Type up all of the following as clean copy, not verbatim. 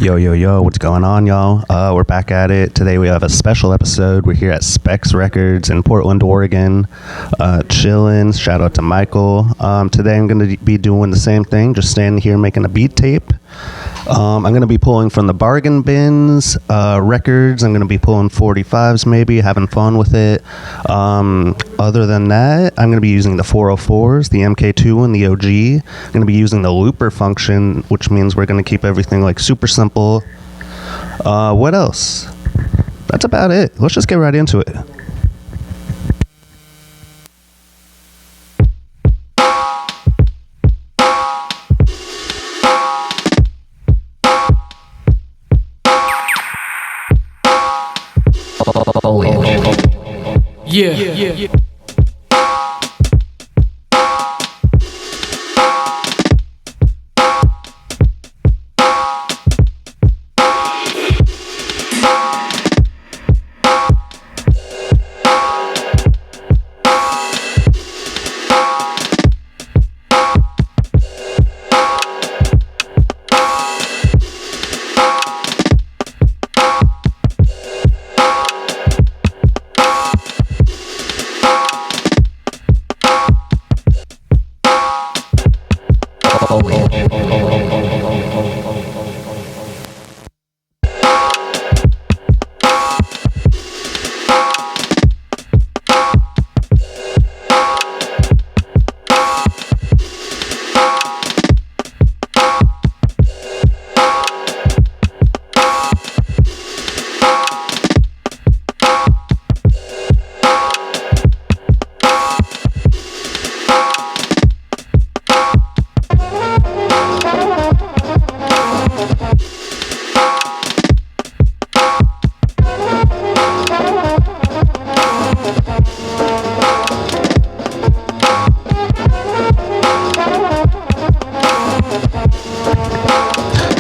Yo, yo, yo, what's going on, y'all? We're back at it. Today we have a special episode. We're here at Speck Records in Portland, Oregon. Chillin'. Shout out to Michael. Today I'm going to be doing the same thing, just standing here making a beat tape. I'm going to be pulling from the bargain bins, records. I'm going to be pulling 45s maybe, having fun with it. Other than that, I'm going to be using the 404s, the MK2 and the OG. I'm going to be using the looper function, which means we're going to keep everything like super simple. What else? That's about it. Let's just get right into it. Yeah.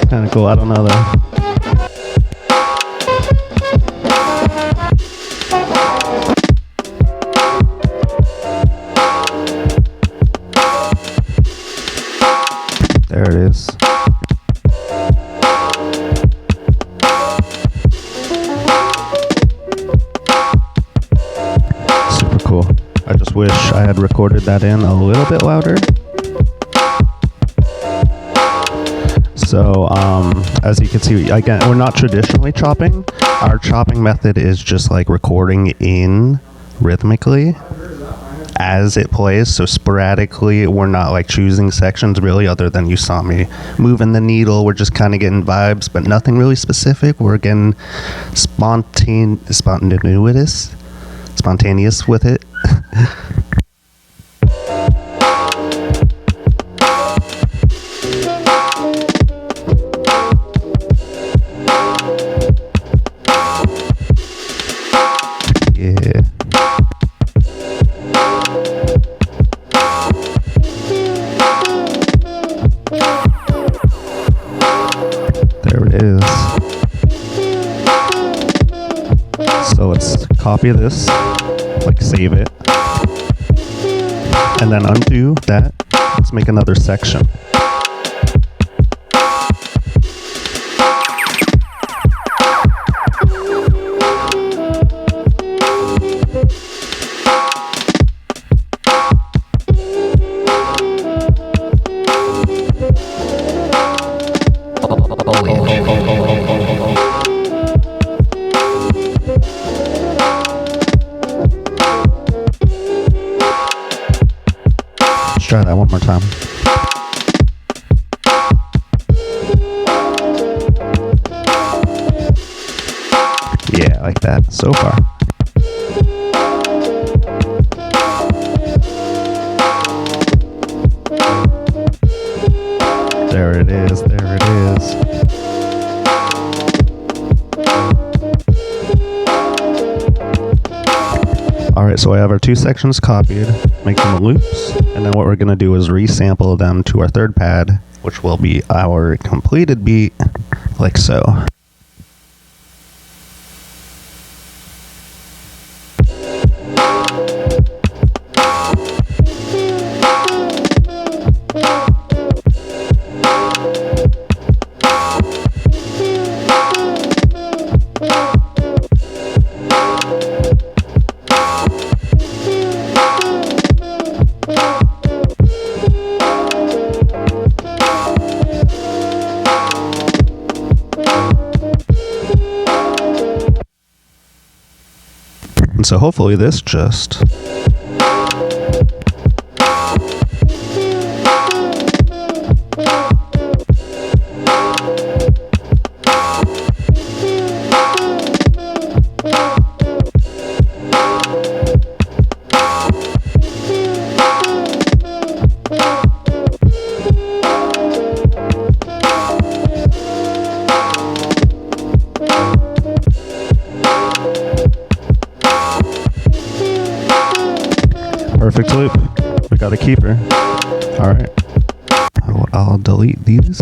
Kind of cool. I don't know though. There it is. Super cool. I just wish I had recorded that in a little bit louder. So, as you can see, again, we're not traditionally chopping. Our chopping method is just like recording in rhythmically as it plays. So sporadically, we're not like choosing sections really, other than you saw me moving the needle. We're just kind of getting vibes, but nothing really specific. We're getting spontaneous with it. Yeah. There it is. So let's copy this, like save it, and then undo that. Let's make another section. Let's try that one more time. Yeah, like that so far. There it is, there it is. Alright, so I have our two sections copied, make them loops, and then what we're going to do is resample them to our third pad, which will be our completed beat, like so. And so hopefully this just... Perfect loop. We got a keeper. Alright. I'll delete these.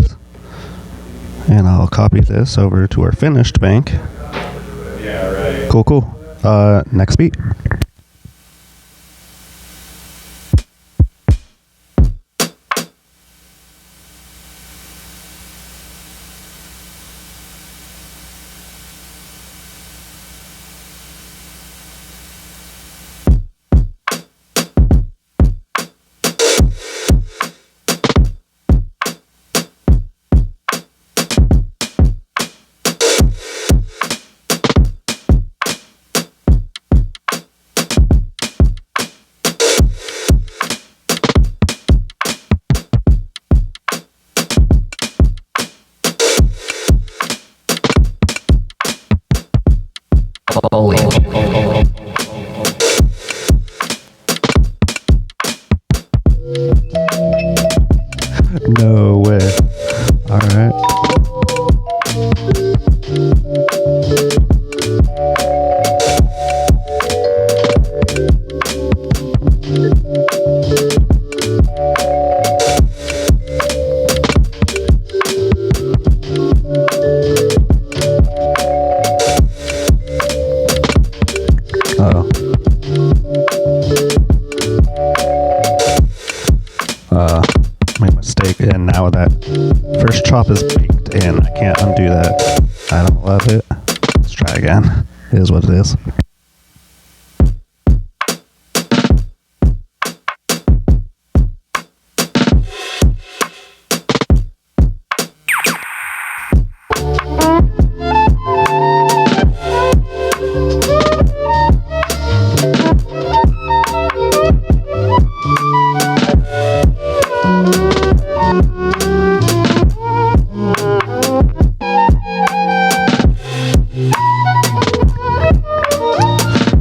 And I'll copy this over to our finished bank. Yeah, right. Cool. Next beat. No way. Alright. Made a mistake, and now that first chop is baked in. I can't undo that. I don't love it. Let's try again. It is what it is.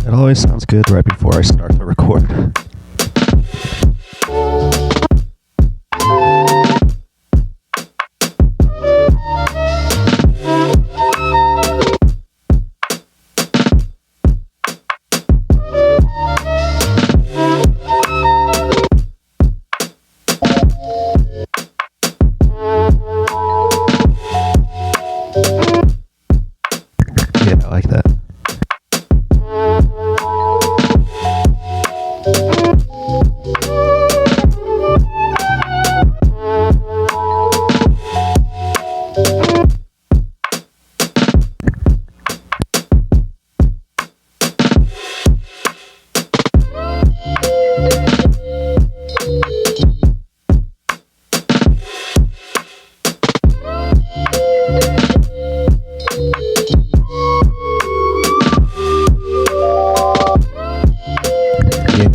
It always sounds good right before I start the record. Yeah, I like that.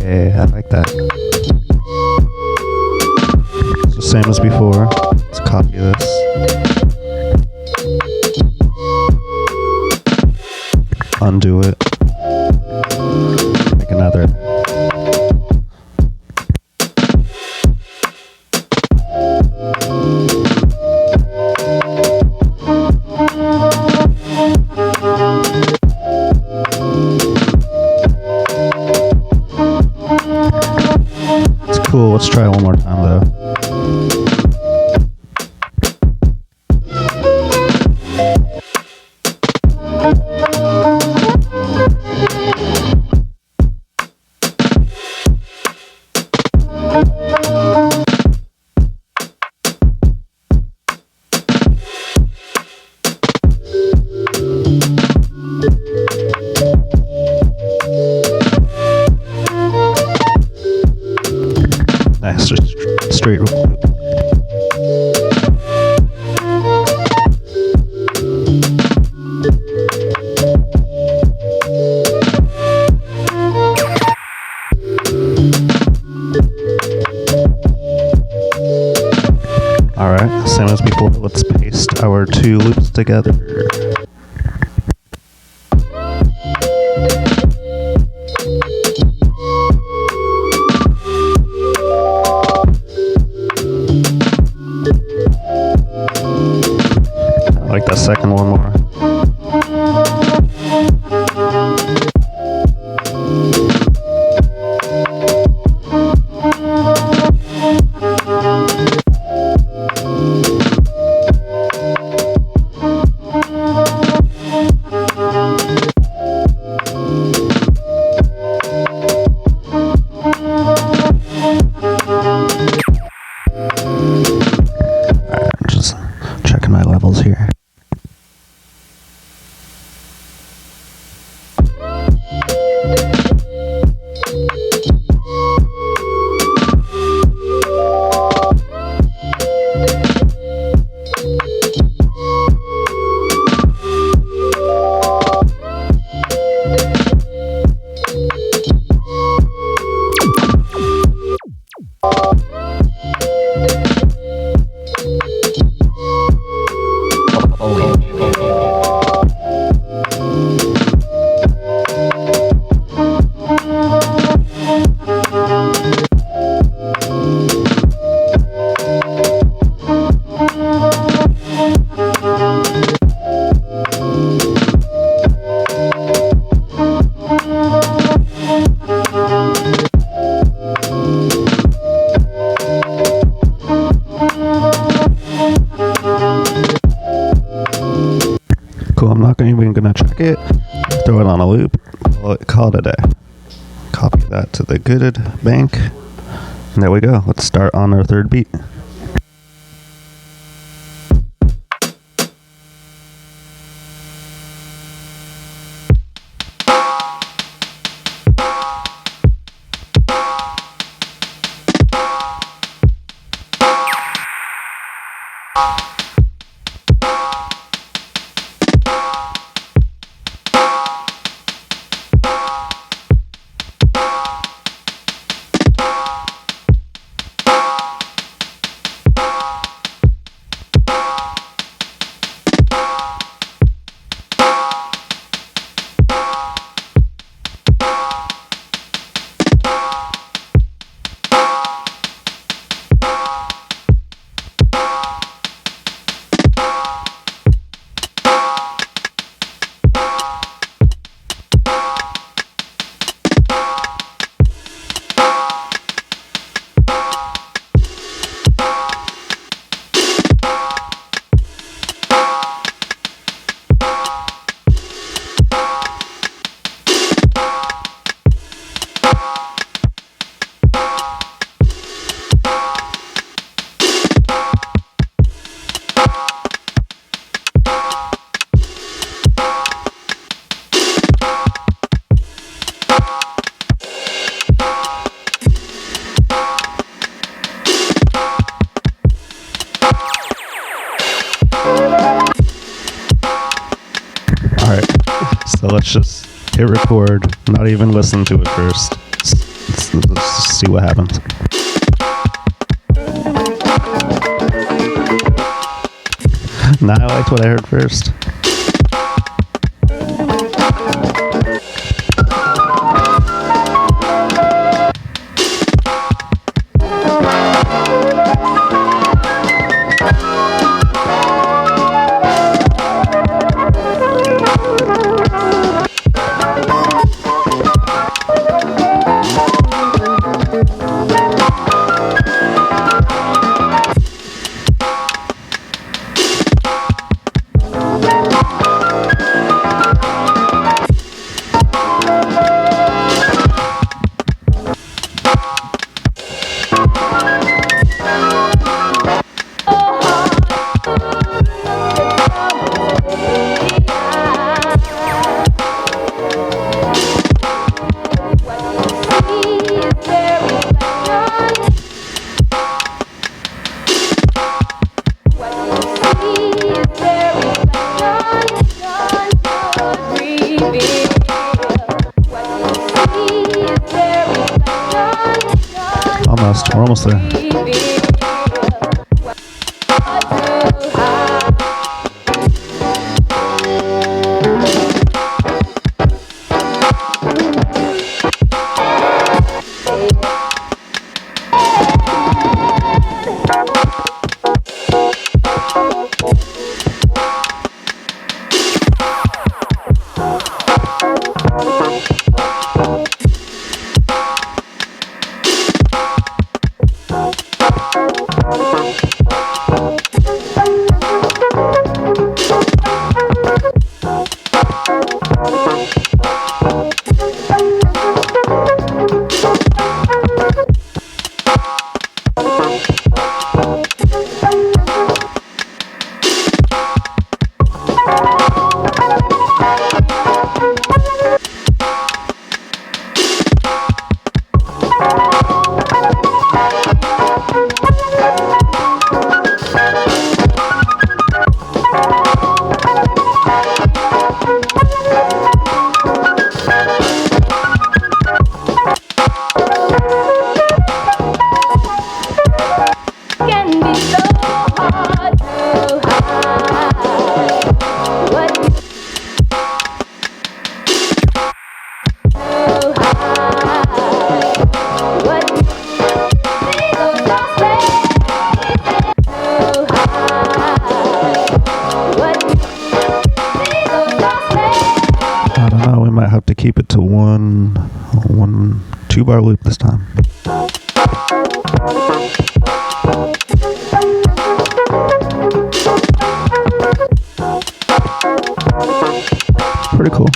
Yeah, I like that. So same as before. Let's copy this. Undo it. Make another. It's cool. Let's try it one more time though. Nice, straight. two loops together. I like that second one more. Just checking my levels here. Cool, I'm not even gonna check it. Throw it on a loop. Call it a day. Copy that to the good bank. And there we go. Let's start on our third beat. Alright, so let's just hit record, not even listen to it first. Let's see what happens. Nah, I liked what I heard first. We're almost there. keep it to one 2-bar loop this time. Pretty cool.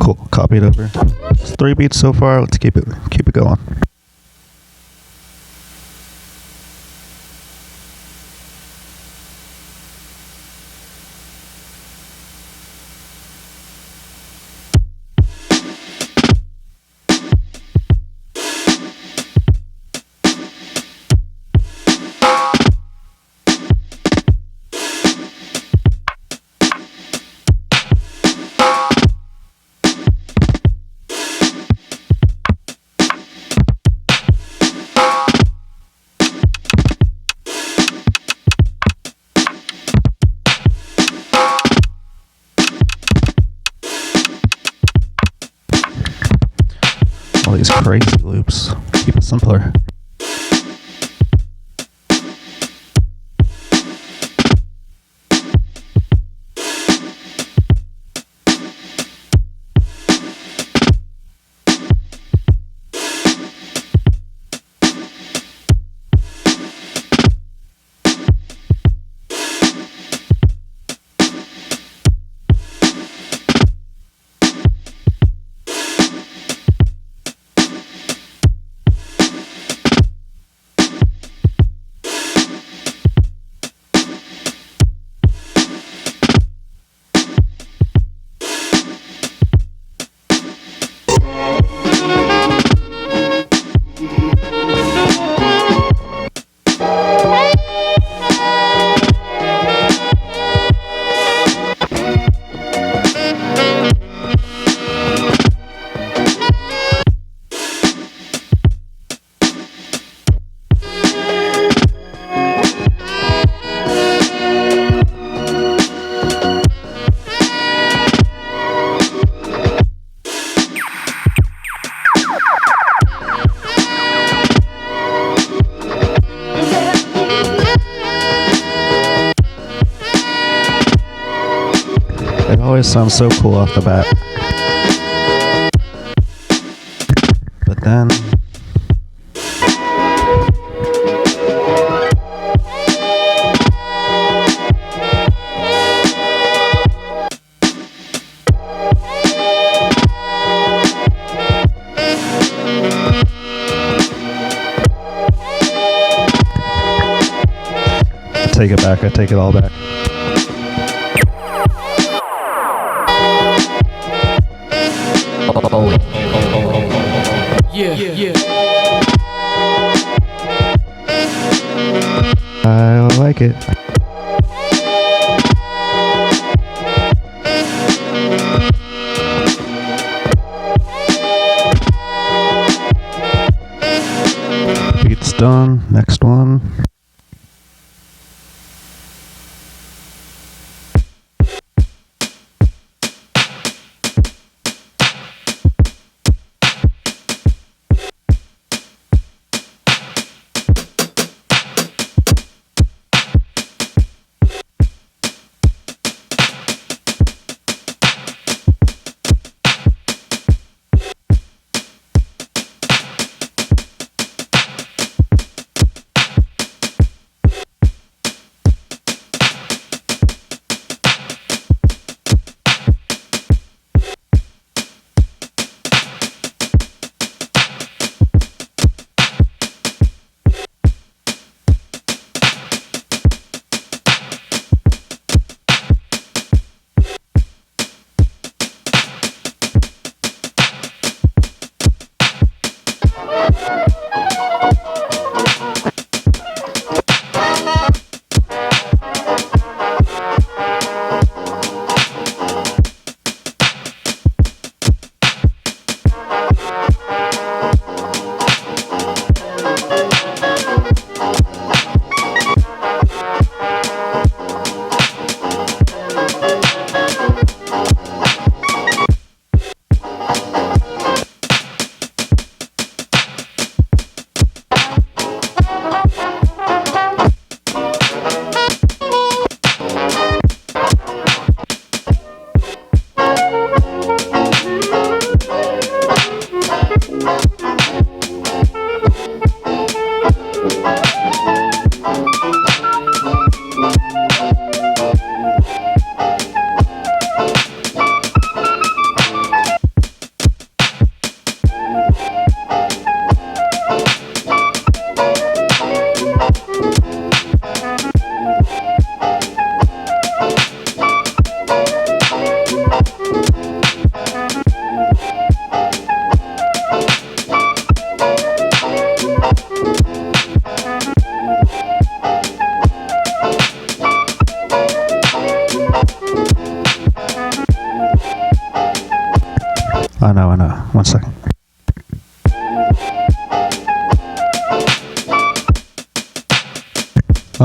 Cool. Copy it over. It's 3 beats so far. Let's keep it going. All these crazy loops. Keep it simpler. It always sounds so cool off the bat. But then take it back. I take it all back. Yeah. I like it. Beat's done. Next one.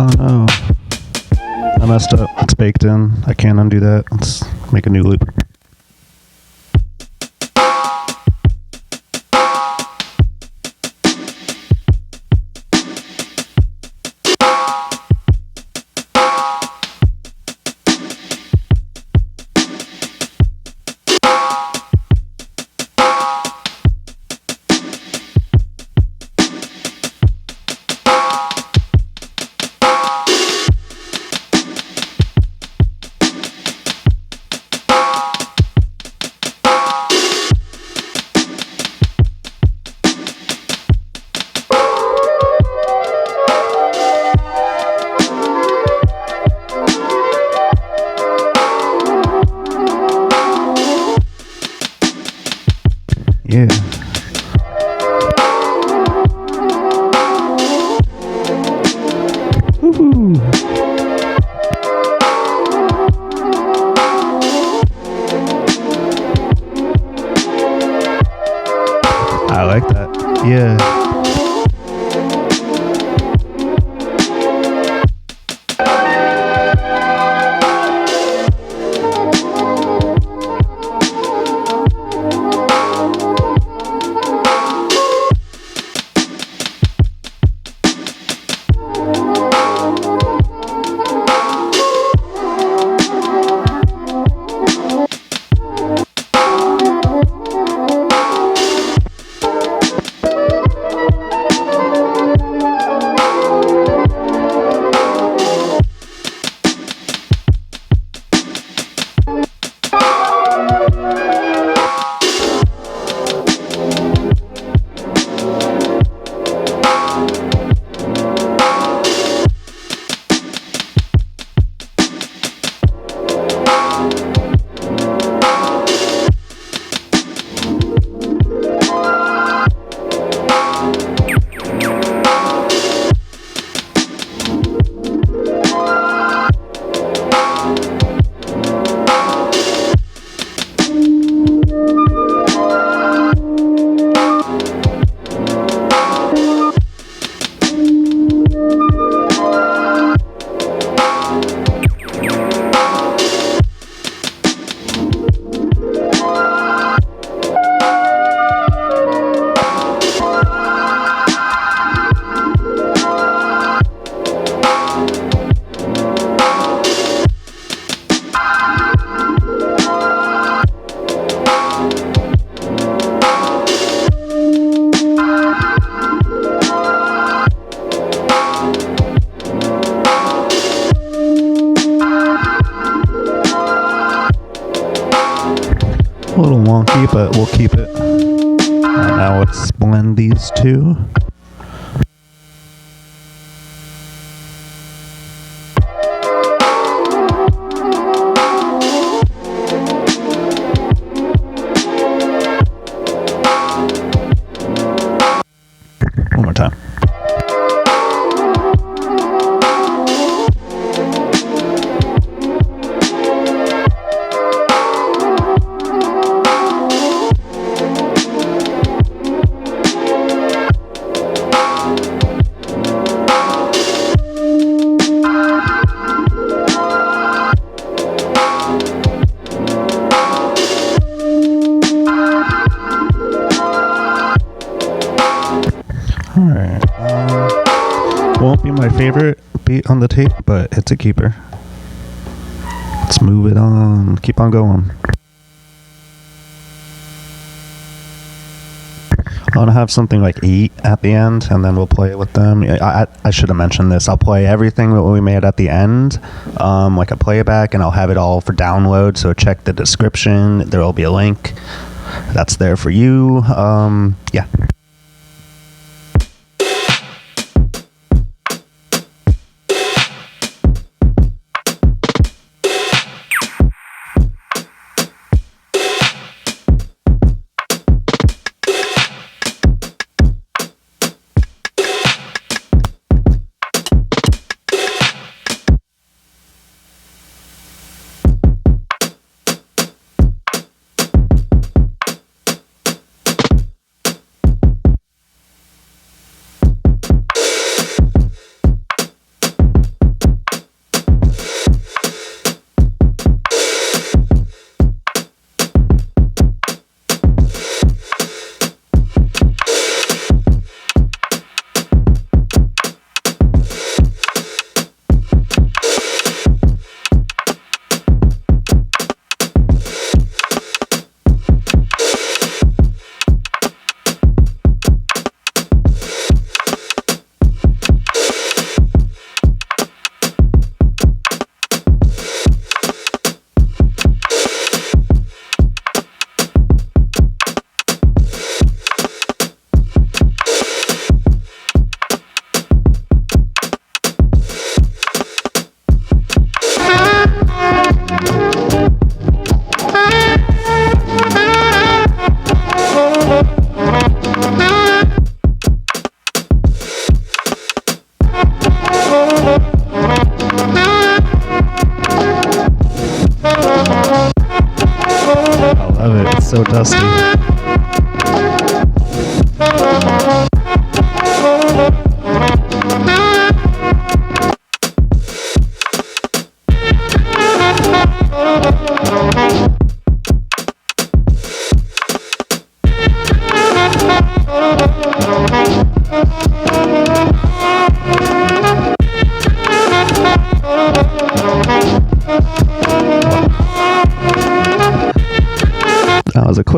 Oh no. I messed up. It's baked in. I can't undo that. Let's make a new loop. Yeah. Woohoo. I like that. Yeah. A little wonky, but we'll keep it. Right, now let's blend these two. One more time. Alright, won't be my favorite beat on the tape, but it's a keeper. Let's move it on, keep on going. I want to have something like 8 at the end, and then we'll play with them. I should have mentioned this. I'll play everything that we made at the end, like a playback, and I'll have it all for download, so check the description. There will be a link that's there for you. Yeah.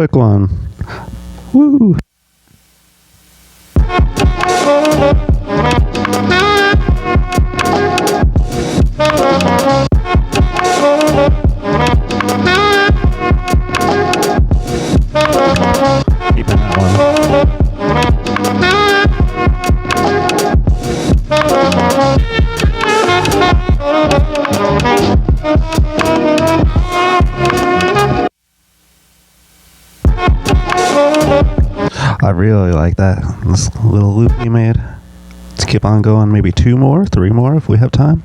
quick one. Woo! Keeping that one. I really like that. This little loop you made. Let's keep on going. Maybe 2 more, 3 more if we have time.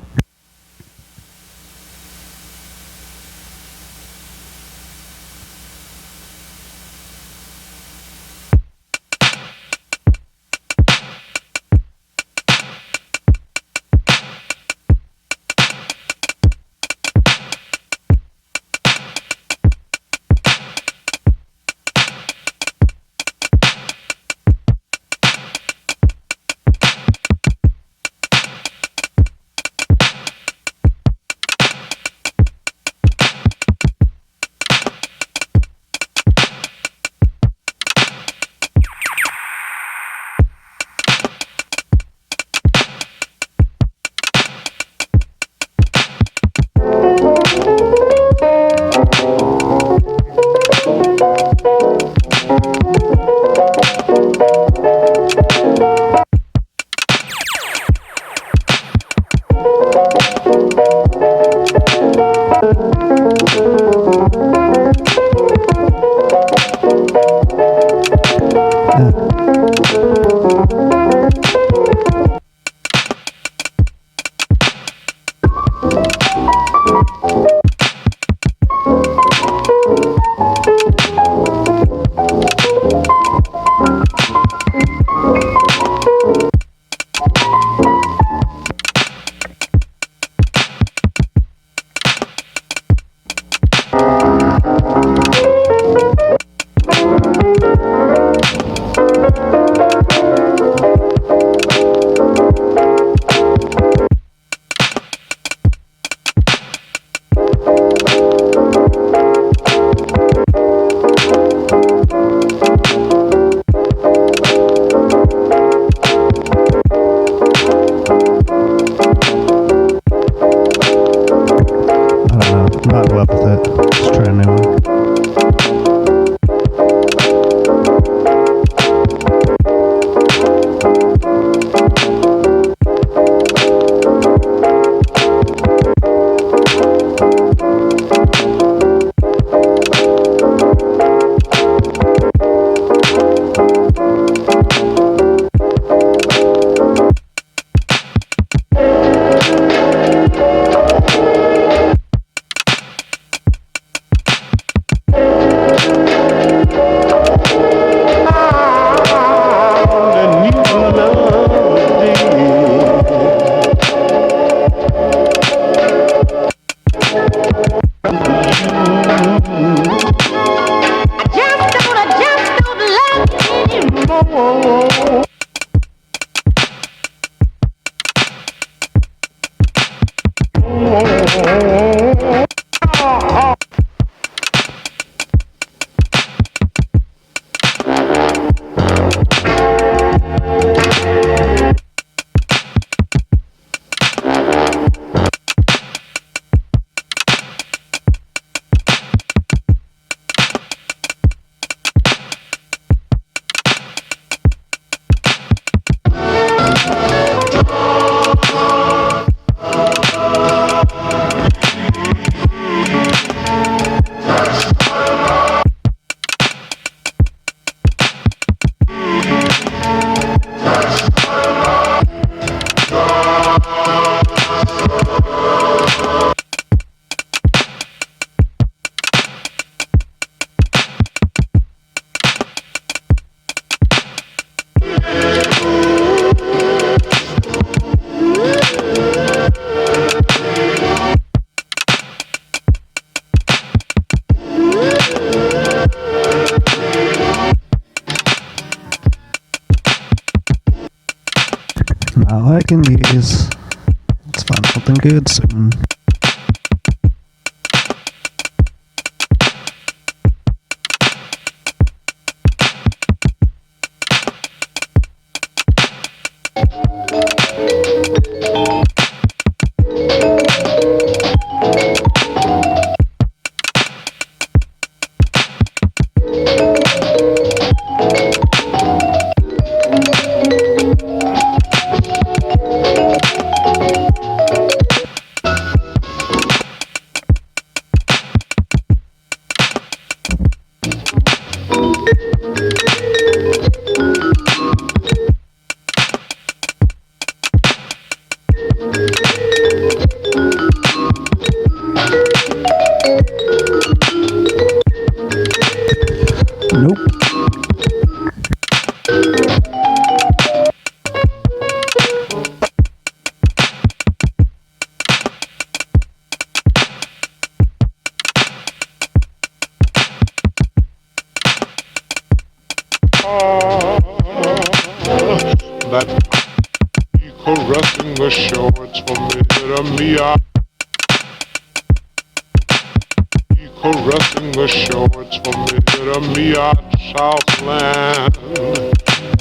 Not in love with it. Let's try a new one. Not liking these. Let's find something good soon. caressing the shore, it's familiar to me. I caressing the shore, it's familiar to me. At Southland,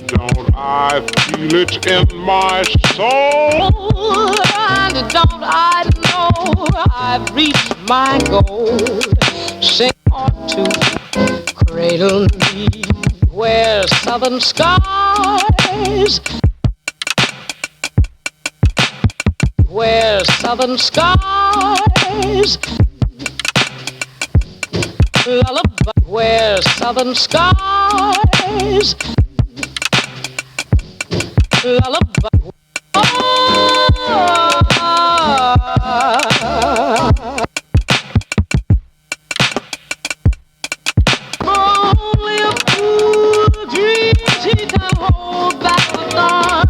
don't I feel it in my soul? And don't I know I've reached my goal? Sing on to cradle me where southern skies, where southern skies, lullaby, where southern skies, lullaby. Only a fool dreams he can hold back the dawn.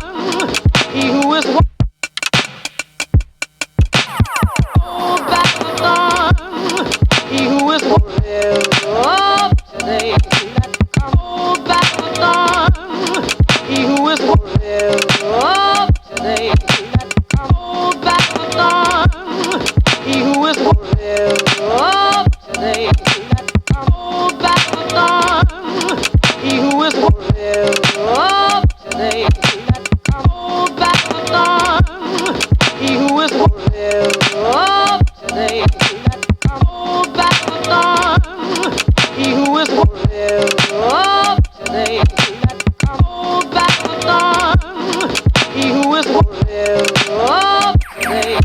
He who is hold back the dawn. He who is up today. Let hold back the dawn. He who is up today. Let hold back the dawn. He who is up today. Let hold back the dawn. He who is up today. Let hold back the dawn. He who is up today. Let hold back the dawn. He who is up today. Let hold back the dawn. He who is up today.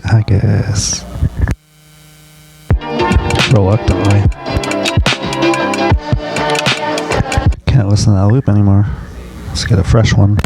I guess. Reluctantly. Can't listen to that loop anymore. Let's get a fresh one.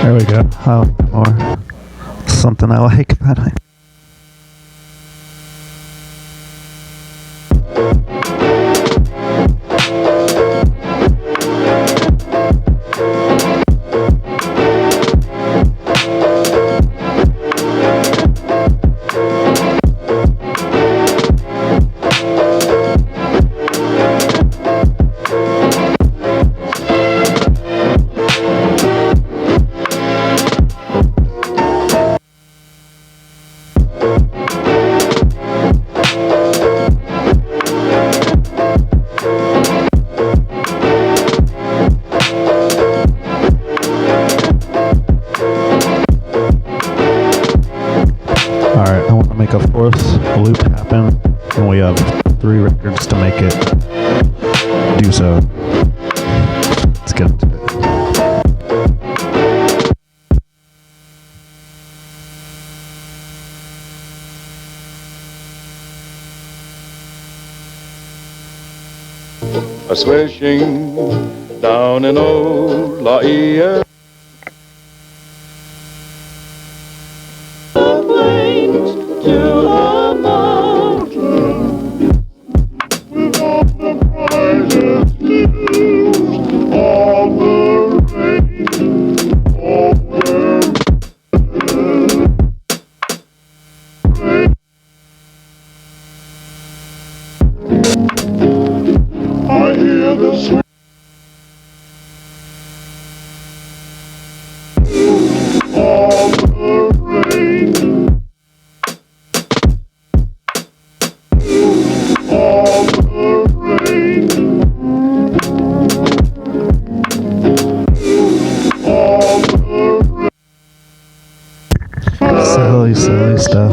There we go. I like that more. Something I like, but I. Alright, I want to make a fourth loop happen, and we have 3 records to make it do so. Let's get into it. A swishing down in old La Ia. Silly stuff.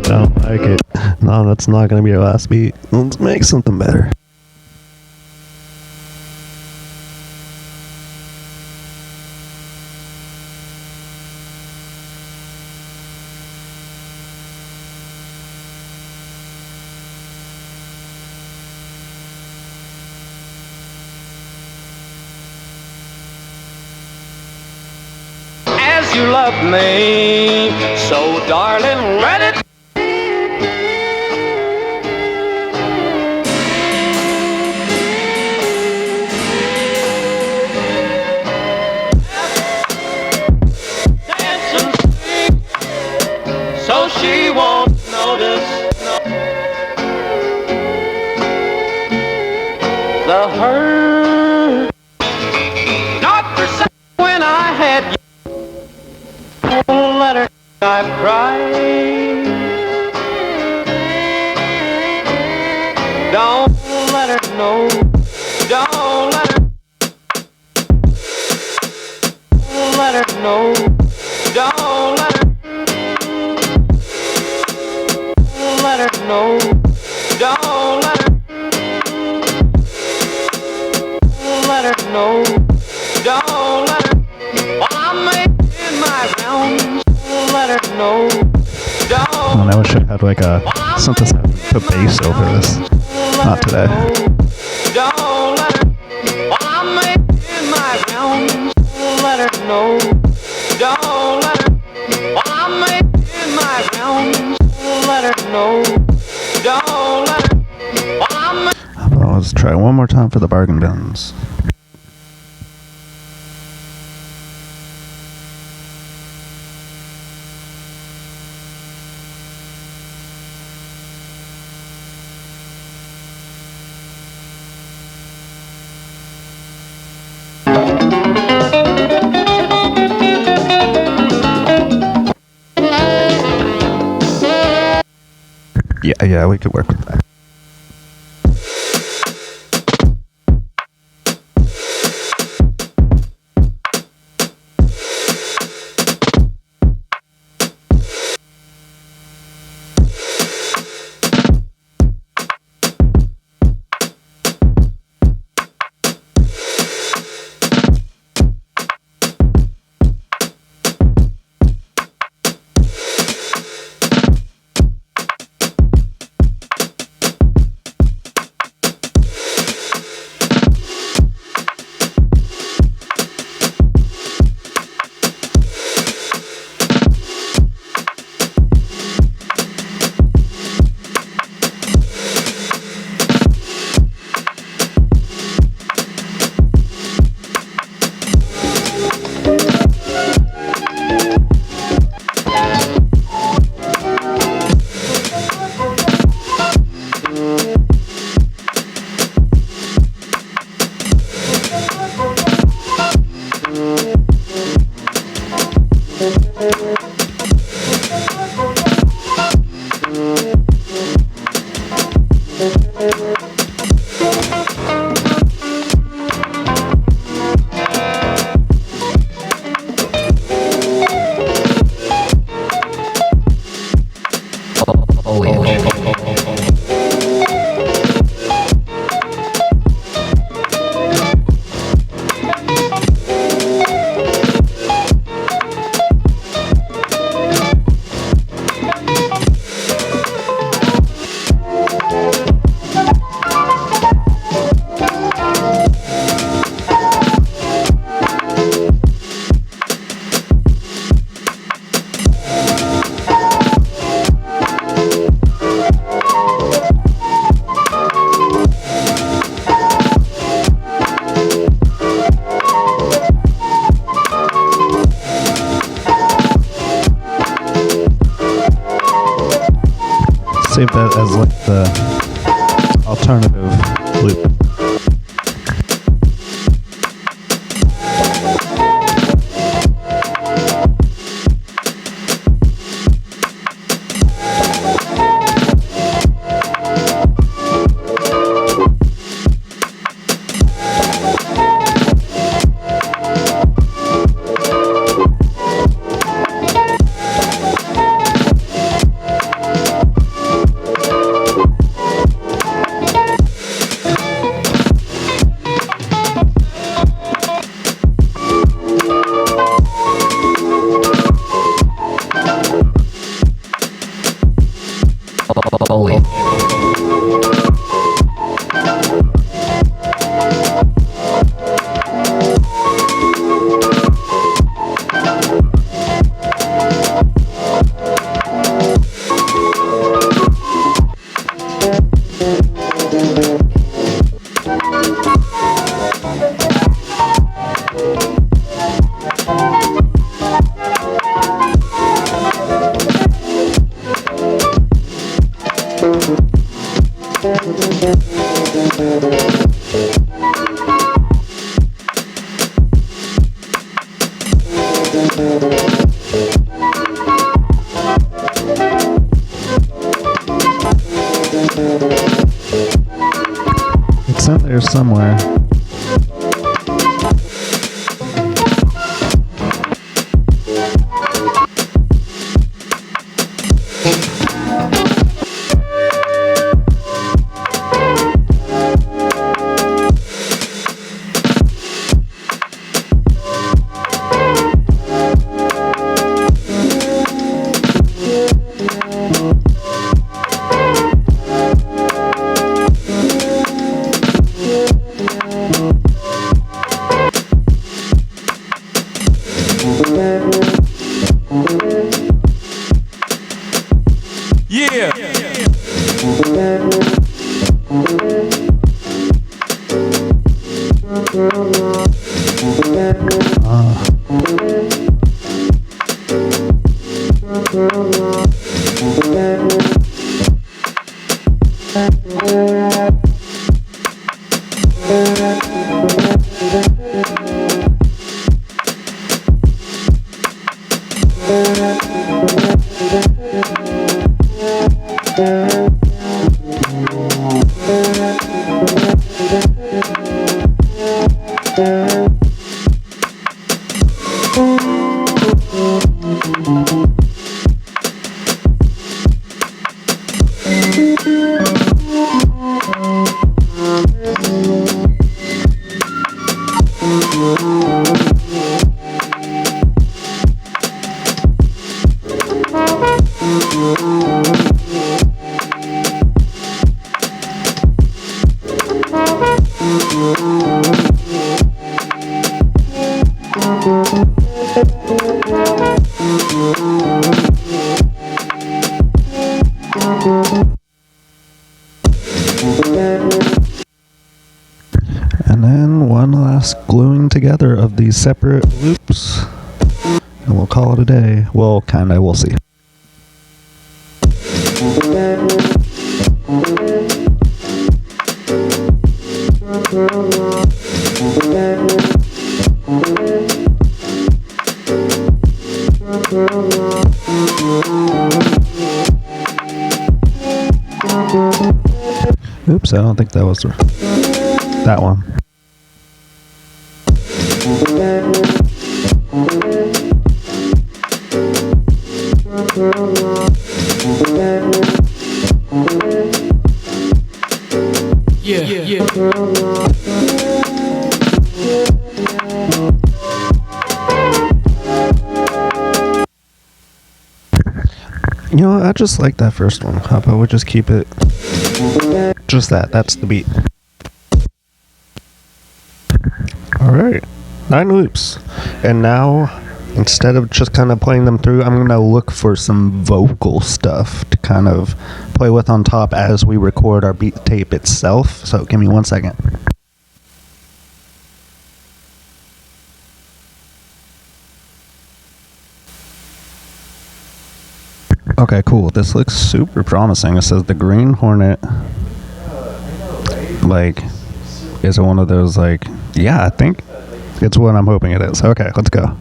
Don't like it. No, that's not gonna be our last beat. Let's make something better. As you love me, so darling, let it. Dance and sing, so she won't notice the hurt. Not for some when I had you. Don't let her, I've cried. Don't let her know. Don't let her. Don't let her know. Don't let her. Don't let her know. Don't let her. Don't let her know. Don't let her. While I'm making my rounds, don't let her know. Oh, I wish I had like a synthesizer to put bass over this. Not today. Don't let her. While I'm making my rounds, don't let her know. Don't let her. While I'm making my rounds, don't let her know. Don't let her. While I'm Let's try one more time for the bargain bins. Yeah, we could work with that. Save that as like the alternative loop. It's in there somewhere. And then one last gluing together of these separate loops, and we'll call it a day. Well, kinda, we'll see. Oops, I don't think that was that one. Yeah. You know, I just like that first one. How about we just keep it just that? That's the beat. Alright, 9 loops. And now, instead of just kind of playing them through, I'm going to look for some vocal stuff to kind of play with on top as we record our beat tape itself. So give me 1 second. Okay, cool. This looks super promising. It says the Green Hornet, like, is it one of those, like, yeah, I think it's what I'm hoping it is. Okay, let's go.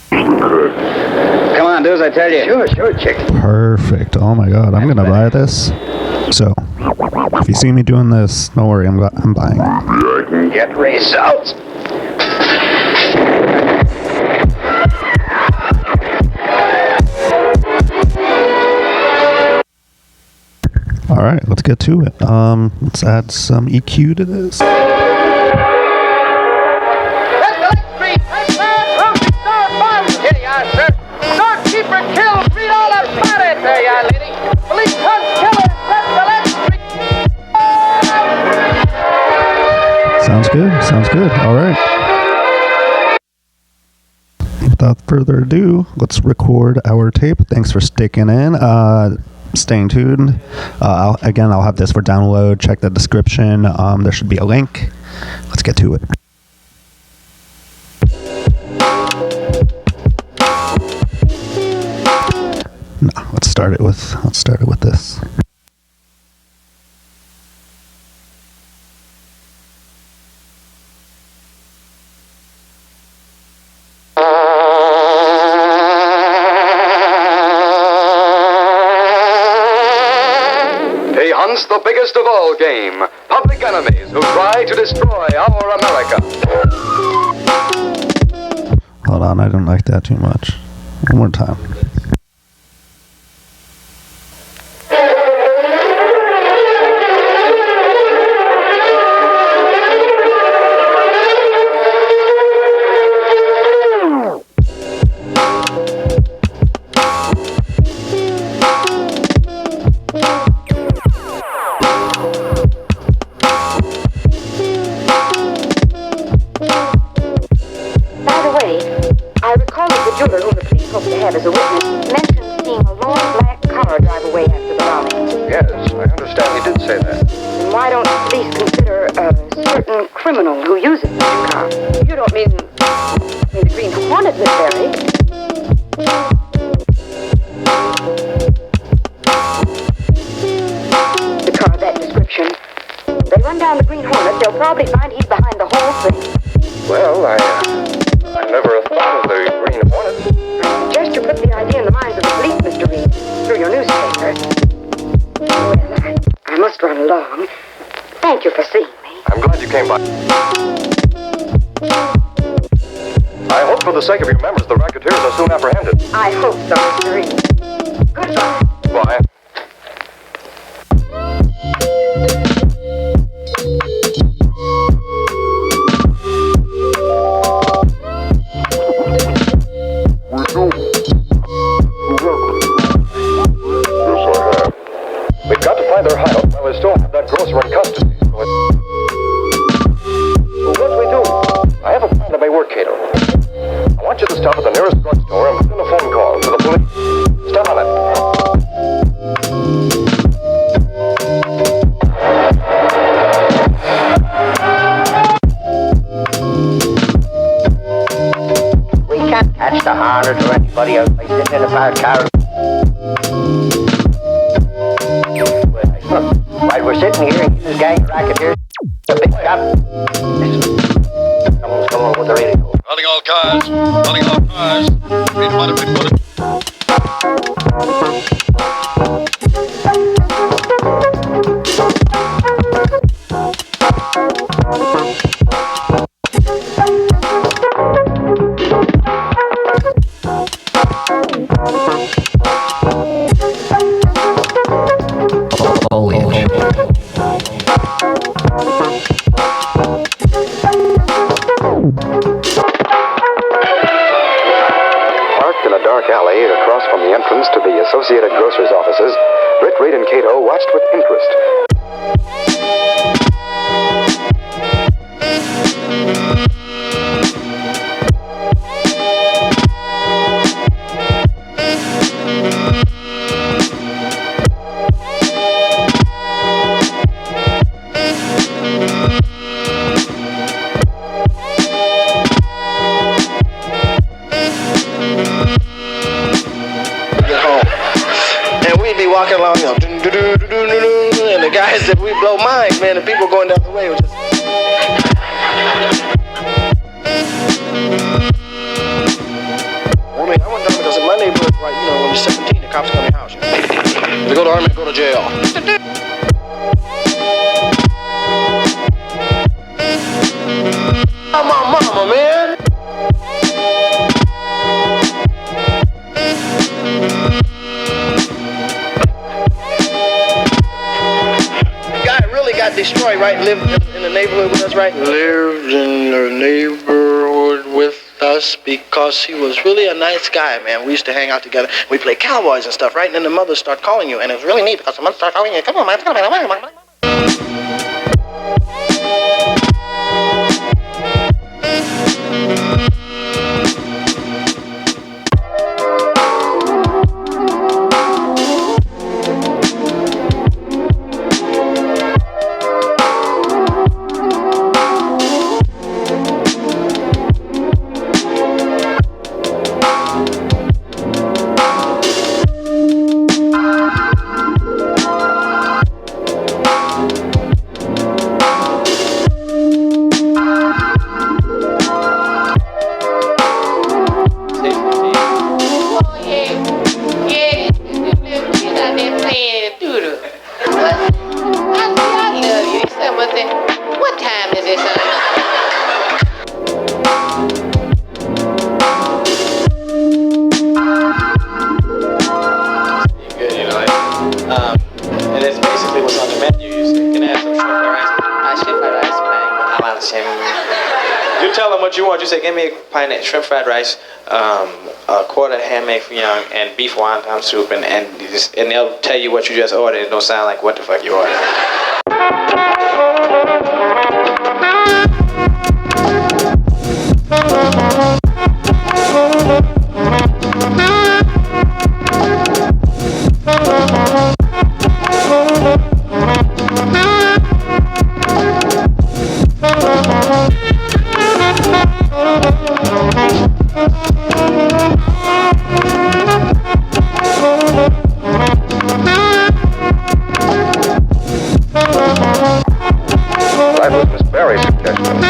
Come on, do as I tell you. Sure, chick. Perfect. Oh my god, I'm gonna buy this. So, if you see me doing this, don't worry, I'm buying. Get results. Alright, let's get to it. Let's add some EQ to this. Sounds good. Alright. Without further ado, let's record our tape. Thanks for sticking in. Staying tuned. I'll have this for download. Check the description. There should be a link. Let's get to it. No, let's start it with this. The biggest of all game, public enemies who try to destroy our America. Hold on, I didn't like that too much. One more time. as a witness, mentioned seeing a long black car drive away after the bombing. Yes, I understand he did say that. Then why don't police consider a certain criminal who uses such a car? You don't mean the Green Hornet, Miss Berry? The car of that description. They run down the Green Hornet, they'll probably find he's behind the whole thing. Well, I never thought of the Green Hornet. Just to put the idea in the minds of the police, Mr. Reed, through your newspaper. Well, must run along. Thank you for seeing me. I'm glad you came by. I hope for the sake of your members the racketeers are soon apprehended. I hope so, Mr. Reed. Goodbye. Bye. We've got to find their hideout while we still have that grocer in custody. Well, what do we do? I have a plan that may work, Cato. I want you to stop at the nearest drugstore and put in a phone call to the police. Step on it. We can't catch the harlot or anybody else by sitting in a parked car. While we're sitting here, this gang of racketeers, a big cop. Someone's coming with the radio. Running all cars. Running all cars. Read what it. Parked in a dark alley across from the entrance to the Associated Grocers offices, Britt, Reed, and Cato watched with interest. Walking along, you know, and the guys that we blow minds, man, the people going down the way were just. I went down because in my neighborhood, right, you know, when you're 17, the cops come to your house. They go to army, go to jail. Oh, my mama, man. Got destroyed, right? Lived in the neighborhood with us, right? Lived in the neighborhood with us because he was really a nice guy, man. We used to hang out together. We played cowboys and stuff, right? And then the mothers start calling you, and it was really neat because the mothers start calling you. Come on, man. Come on, man. You tell them what you want. You say, give me a pint of shrimp fried rice, a quarter of ham-made young, and beef wonton soup, and they'll tell you what you just ordered. It don't sound like what the fuck you ordered. That was Miss Barry's suggestion.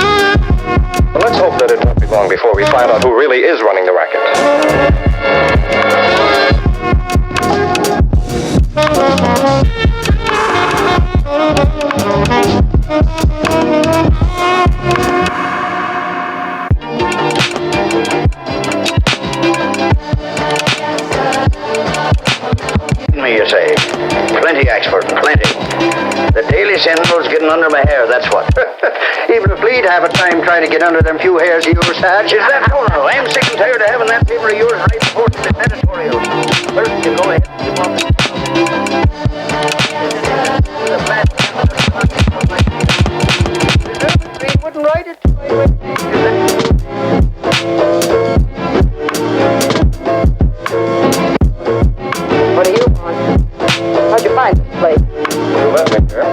But let's hope that it won't be long before we find out who really is running the racket. plenty. The Daily Sentinel's getting under my hair, that's what. Even if Fleet have a time trying to get under them few hairs of yours, Sarge. Is that so now? I'm sick and tired of having that paper of yours right before the editorial. First, you go ahead and keep on. Fleet wouldn't write it. What do you want? How'd you find this place? You let me here.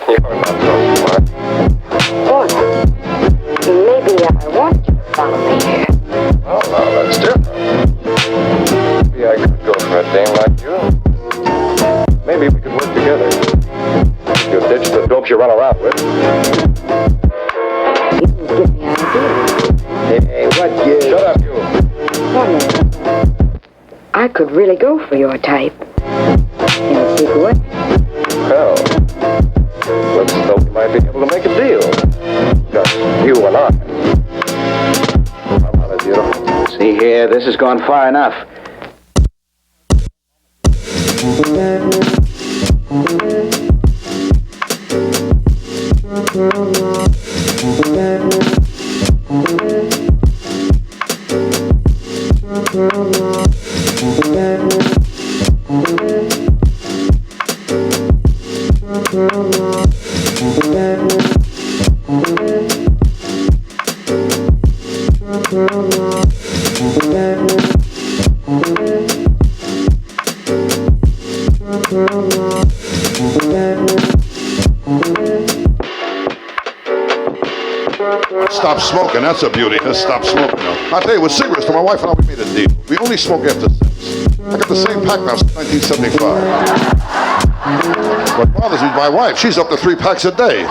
You're not so smart. Boy, maybe I want you to follow me here. Well, now that's different. Maybe I could go for a dame like you. Maybe we could work together. If you ditch the dopes you run around with. You can give me ideas. Hey, what you... Shut up, you. Wonder, I could really go for your type. In a big way. Hell, looks as though we might be able to make a deal. Just you and I. How about it, beautiful? See here, this has gone far enough. Stop smoking, that's a beauty. Just stop smoking now. I'll tell you, with cigarettes, my wife and I, we made a deal. We only smoke after 6. I got the same pack now since 1975. What bothers me is my wife. She's up to 3 packs a day.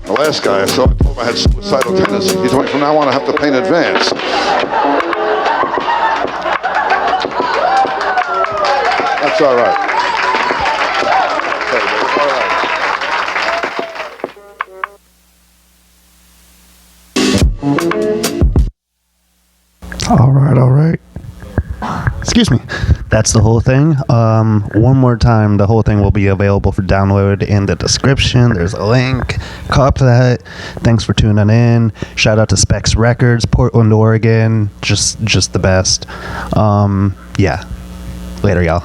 The last guy I saw, I told him I had suicidal tendencies. He told me from now on I have to pay in advance. That's all right. Okay, baby, all right. All right. Excuse me. That's the whole thing. One more time, the whole thing will be available for download in the description. There's a link. Cop that. Thanks for tuning in. Shout out to Speck's Records, Portland, Oregon. Just the best. Yeah. Later, y'all.